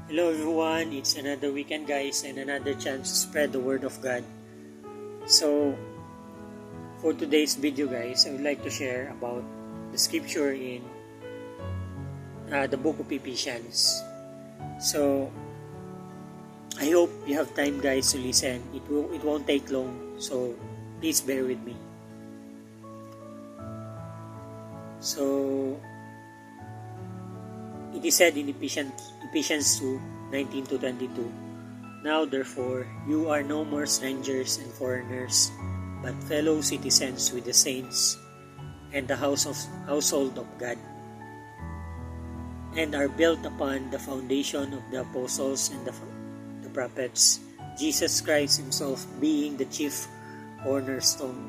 Hello everyone, it's another weekend guys and another chance to spread the word of God. So for today's video guys, I would like to share about the scripture in the book of Ephesians. So I hope you have time guys to listen. It won't take long, so please bear with me. So it is said in Ephesians 2:19-22, "Now therefore you are no more strangers and foreigners, but fellow citizens with the saints and the household of God, and are built upon the foundation of the apostles and the prophets, Jesus Christ himself being the chief cornerstone,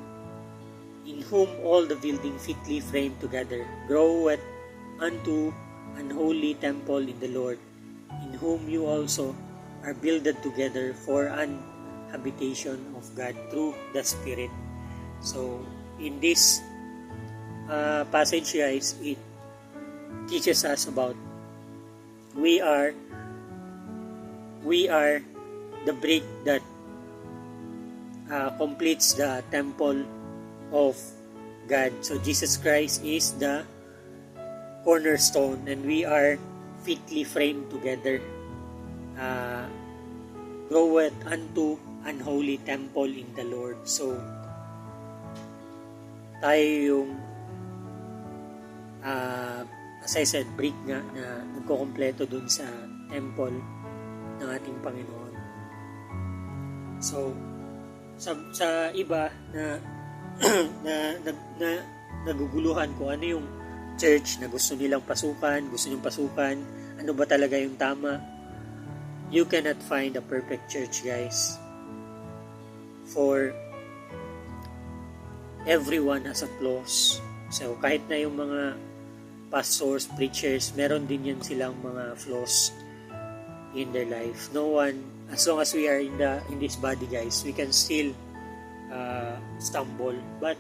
in whom all the building fitly framed together groweth unto an holy temple in the Lord, in whom you also are builded together for an habitation of God through the Spirit." So in this passage guys, it teaches us about we are the brick that completes the temple of God. So Jesus Christ is the cornerstone and we are fitly framed together, groweth unto an holy temple in the Lord. So tayo yung as I said, brick nga na nagkukompleto dun sa temple ng ating Panginoon. So sa iba na naguguluhan kung ano yung church na gusto nilang gusto nilang pasukan, ano ba talaga yung tama? You cannot find a perfect church guys, for everyone has a flaws. So kahit na yung mga pastors, preachers, meron din yan silang mga flaws in their life. No one, as long as we are in this body guys, we can still stumble, but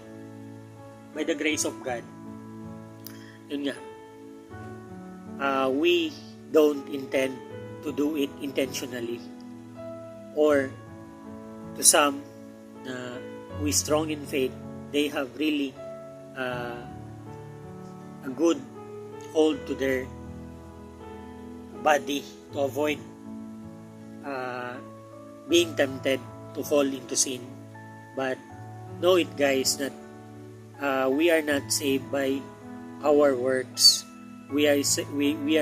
by the grace of God, yun nga, we don't intend to do it intentionally, or to some na we strong in faith, they have really a good hold to their body to avoid being tempted to fall into sin. But know it guys that we are not saved by our works. We are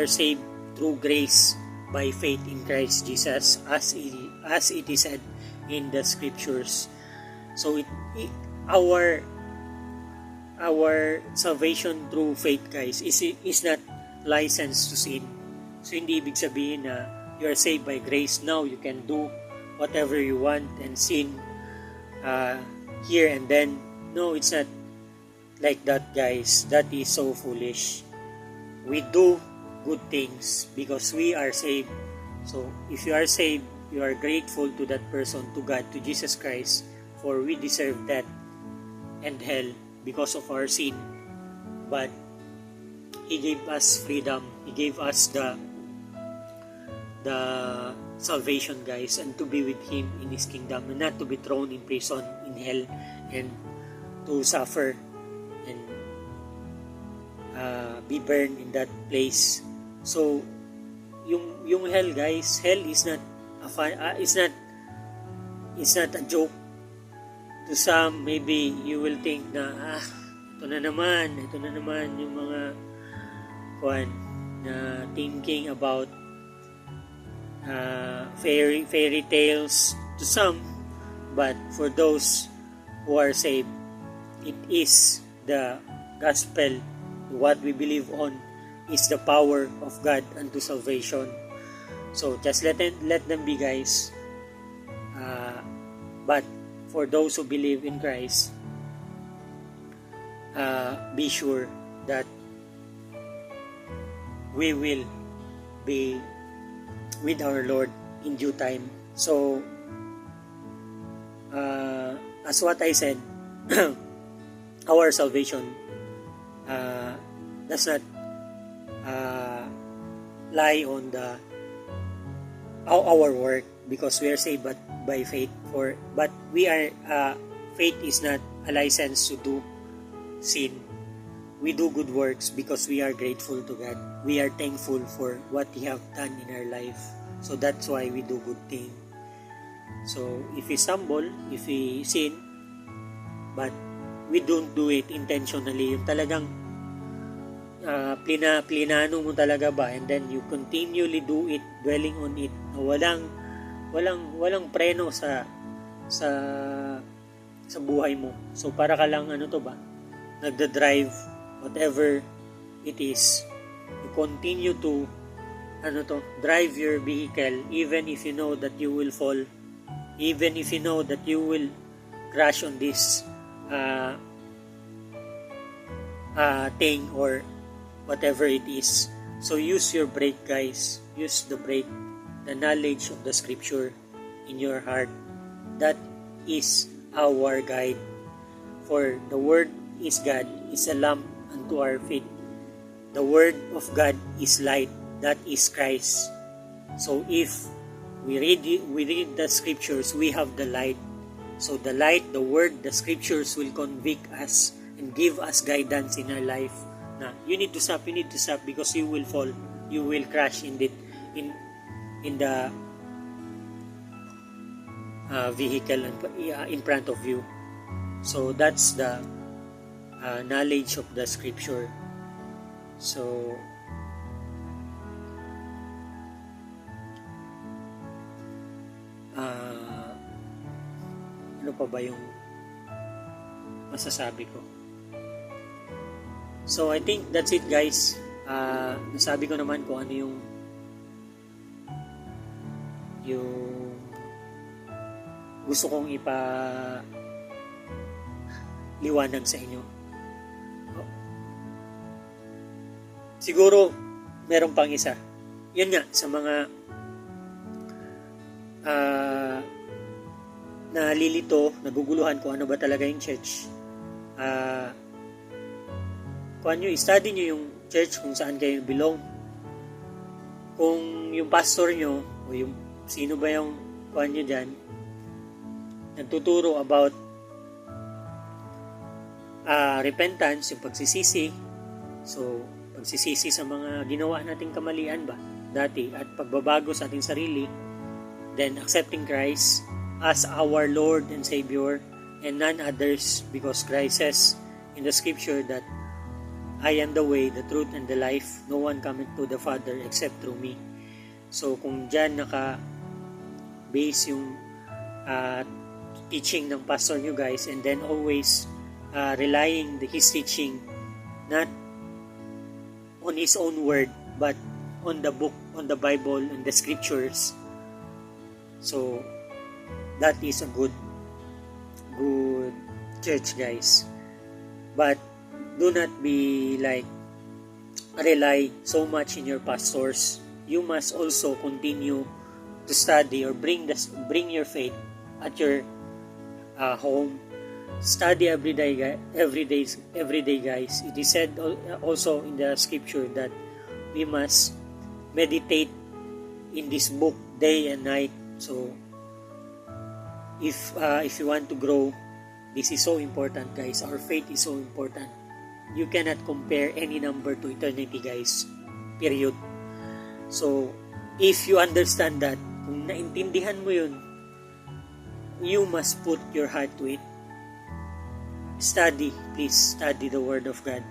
saved through grace by faith in Christ Jesus, as it is said in the scriptures. So our salvation through faith guys is not license to sin. So hindi ibig sabihin na you are saved by grace, now you can do whatever you want and sin here and then. No, it's not like that guys. That is so foolish. We do good things because we are saved. So if you are saved, you are grateful to that person, to God, to Jesus Christ, for we deserve that and hell because of our sin. But He gave us freedom. He gave us the salvation guys, and to be with Him in His kingdom, and not to be thrown in prison, in hell, and to suffer and be burned in that place. So yung hell guys, hell is not a fun, it's not a joke. To some, maybe you will think na ito na naman yung mga na thinking about fairy tales to some. But for those who are saved, it is the gospel. What we believe on is the power of God unto salvation. So just let them be guys. But for those who believe in Christ, be sure that we will be with our Lord in due time. So as what I said, our salvation does not lie on the our work, because we are saved by faith. But we are faith is not a license to do sin. We do good works because we are grateful to God. We are thankful for what He have done in our life. So that's why we do good thing. So if we stumble, if we sin, but we don't do it intentionally, yung talagang plinano mo talaga ba, and then you continually do it, dwelling on it, walang preno sa buhay mo. So para ka lang nagda-drive, whatever it is, you continue to drive your vehicle even if you know that you will fall, even if you know that you will crash on this thing or whatever it is. So use your brake, guys. Use the brake, the knowledge of the scripture in your heart. That is our guide. For the word is God, is a lamp unto our feet. The word of God is light. That is Christ. So if we read the scriptures, we have the light. So the light, the word, the scriptures will convict us and give us guidance in our life. Na you need to stop because you will fall, you will crash in the vehicle in front of you. So that's the knowledge of the scripture. So ano pa ba yung masasabi ko? So I think that's it, guys. Nasabi ko naman kung ano yung gusto kong ipaliwanag sa inyo. Siguro meron pang isa. Yun nga, sa mga nalilito, naguguluhan kung ano ba talaga yung church. Study nyo yung church kung saan kayo belong. Kung yung pastor nyo o yung sino ba yung nyo dyan, nagtuturo about repentance, yung pagsisisi. So, pagsisisi sa mga ginawa nating kamalian ba dati at pagbabago sa ating sarili, then accepting Christ as our Lord and Savior and none others, because Christ says in the scripture that I am the way, the truth, and the life. No one cometh to the Father except through me. So kung dyan naka-base yung teaching ng pastor nyo, guys, and then always relying his teaching not on his own word but on the book, on the Bible, and the scriptures. So that is a good church, guys. But do not be rely so much in your pastors. You must also continue to study or bring your faith at your home. Study every day, guys. It is said also in the scripture that we must meditate in this book day and night. So if you want to grow, this is so important, guys. Our faith is so important. You cannot compare any number to eternity, guys. Period. So if you understand that, kung naintindihan mo yun, you must put your heart to it. Please study the Word of God.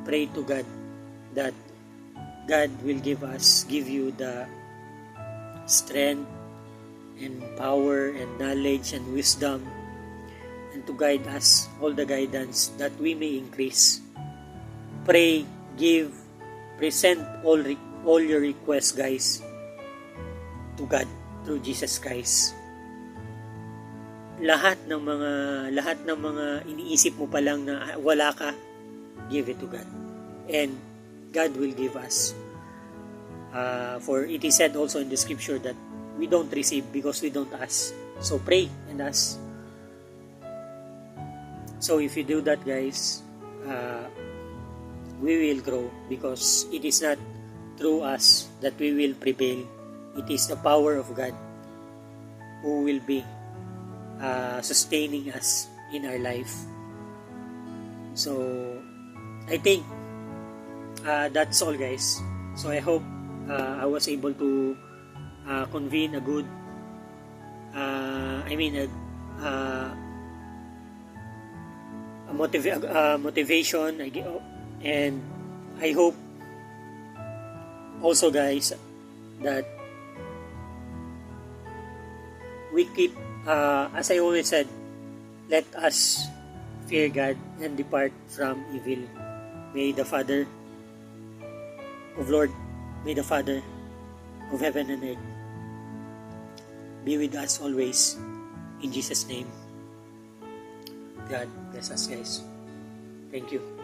Pray to God that God will give you the strength and power and knowledge and wisdom, and to guide us all the guidance that we may increase. Pray, give, present all your requests, guys, to God through Jesus Christ. Lahat ng mga iniisip mo pa lang na wala ka, give it to God. And God will give us. For it is said also in the scripture that we don't receive because we don't ask. So pray and ask. So if you do that, guys, we will grow, because it is not through us that we will prevail, it is the power of God who will be sustaining us in our life. So I think that's all, guys. So I hope I was able to convene a good motivation, and I hope also, guys, that we keep, as I always said, let us fear God and depart from evil. May the Father of Lord, may the Father of heaven and earth be with us always. In Jesus' name. God bless us, guys. Thank you.